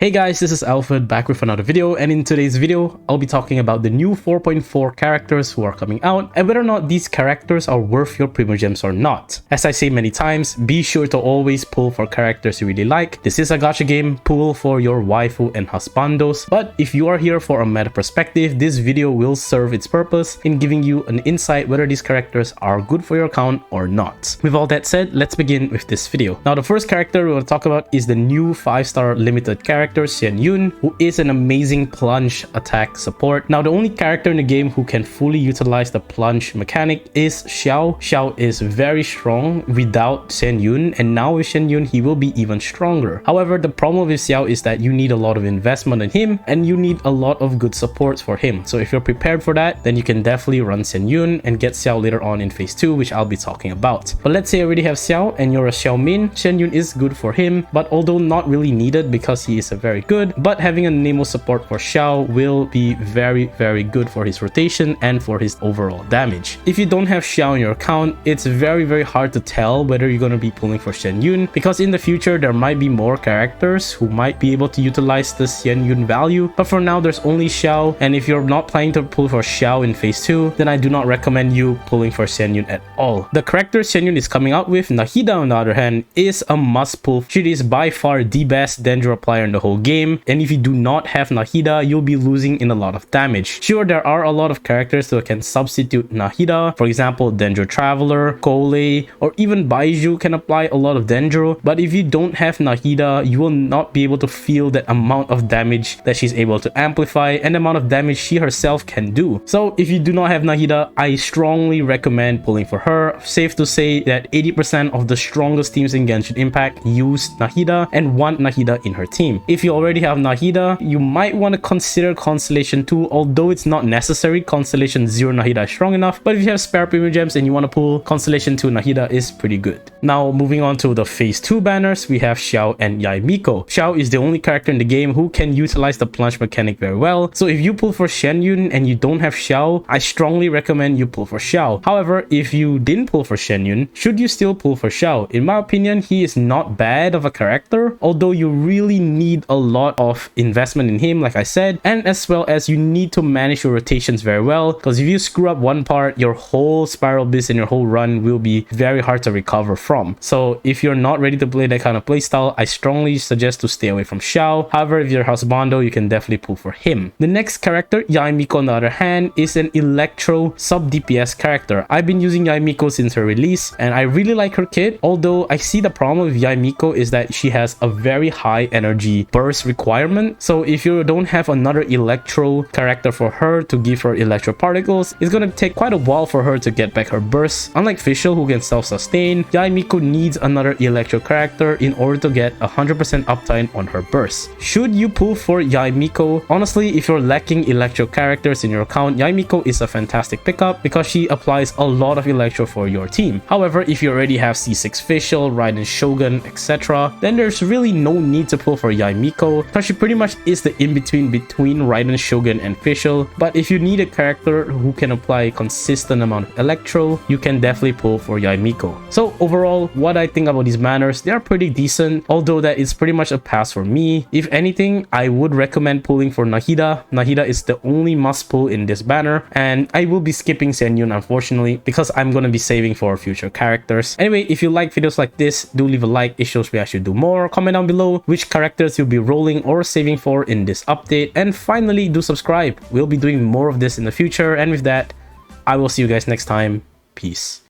Hey guys, this is Alfred back with another video, and in today's video, I'll be talking about the new 4.4 characters who are coming out and whether or not these characters are worth your PRIMOGEMS or not. As I say many times, be sure to always pull for characters you really like. This is a gacha game, pull for your waifu and husbandos, but if you are here for a meta perspective, this video will serve its purpose in giving you an insight whether these characters are good for your account or not. With all that said, let's begin with this video. Now the first character we will talk about is the new 5-star limited character Xian Yun, who is an amazing plunge attack support. Now the only character in the game who can fully utilize the plunge mechanic is Xiao. Xiao is very strong without Xian Yun, and now with Xian Yun he will be even stronger. However, the problem with Xiao is that you need a lot of investment in him and you need a lot of good supports for him. So if you're prepared for that, then you can definitely run Xian Yun and get Xiao later on in phase 2, which I'll be talking about. But let's say you already have Xiao and you're a Xiao main, Xian Yun is good for him, but although not really needed because he is a very good, but having a Nemo support for Xiao will be very good for his rotation and for his overall damage. If you don't have Xiao in your account, it's very hard to tell whether you're going to be pulling for Xian Yun, because in the future there might be more characters who might be able to utilize the Xian Yun value, but for now there's only Xiao, and if you're not planning to pull for Xiao in phase 2, then I do not recommend you pulling for Xian Yun at all. The character Xian Yun is coming out with, Nahida on the other hand, is a must pull. She is by far the best Dendro player in the whole game, and if you do not have Nahida, you'll be losing in a lot of damage. Sure, there are a lot of characters that can substitute Nahida. For example, Dendro Traveler, Kole, or even Baiju can apply a lot of Dendro, but if you don't have Nahida, you will not be able to feel that amount of damage that she's able to amplify and the amount of damage she herself can do. So if you do not have Nahida, I strongly recommend pulling for her. Safe to say that 80% of the strongest teams in Genshin Impact use Nahida and want Nahida in her team. If you already have Nahida, you might want to consider Constellation 2, although it's not necessary. Constellation 0 Nahida is strong enough, but if you have spare PRIMOGEMS and you want to pull, Constellation 2 Nahida is pretty good. Now moving on to the phase 2 banners, we have Xiao and Yaimiko. Xiao is the only character in the game who can utilize the plunge mechanic very well, so if you pull for Xian Yun and you don't have Xiao, I strongly recommend you pull for Xiao. However, if you didn't pull for Xian Yun, should you still pull for Xiao? In my opinion, he is not bad of a character, although you really need a lot of investment in him, like I said, and as well as you need to manage your rotations very well, because if you screw up one part, your whole spiral beast and your whole run will be very hard to recover from. So if you're not ready to play that kind of playstyle, I strongly suggest to stay away from Xiao. However, if you're husbando, you can definitely pull for him. The next character, Yaimiko on the other hand, is an electro sub DPS character. I've been using Yaimiko since her release and I really like her kit, although I see the problem with Yaimiko is that she has a very high energy burst requirement. So if you don't have another electro character for her to give her electro particles, it's gonna take quite a while for her to get back her burst. Unlike Fischl, who can self-sustain, Yaimiko needs another electro character in order to get 100% uptime on her burst. Should you pull for Yaimiko? Honestly, if you're lacking electro characters in your account, Yaimiko is a fantastic pickup because she applies a lot of electro for your team. However, if you already have C6 Fischl, Raiden Shogun, etc., then there's really no need to pull for Yaimiko because she pretty much is the in-between between Raiden Shogun and Fischl. But if you need a character who can apply a consistent amount of electro, you can definitely pull for Yaimiko. So overall, what I think about these banners, they are pretty decent, although that is pretty much a pass for me. If anything, I would recommend pulling for Nahida. Nahida is the only must pull in this banner, and I will be skipping Xian Yun unfortunately because I'm going to be saving for future characters. Anyway, if you like videos like this, do leave a like. It shows me I should do more. Comment down below which characters you'll be rolling or saving for in this update, and finally do subscribe. We'll be doing more of this in the future, and with that, I will see you guys next time. Peace.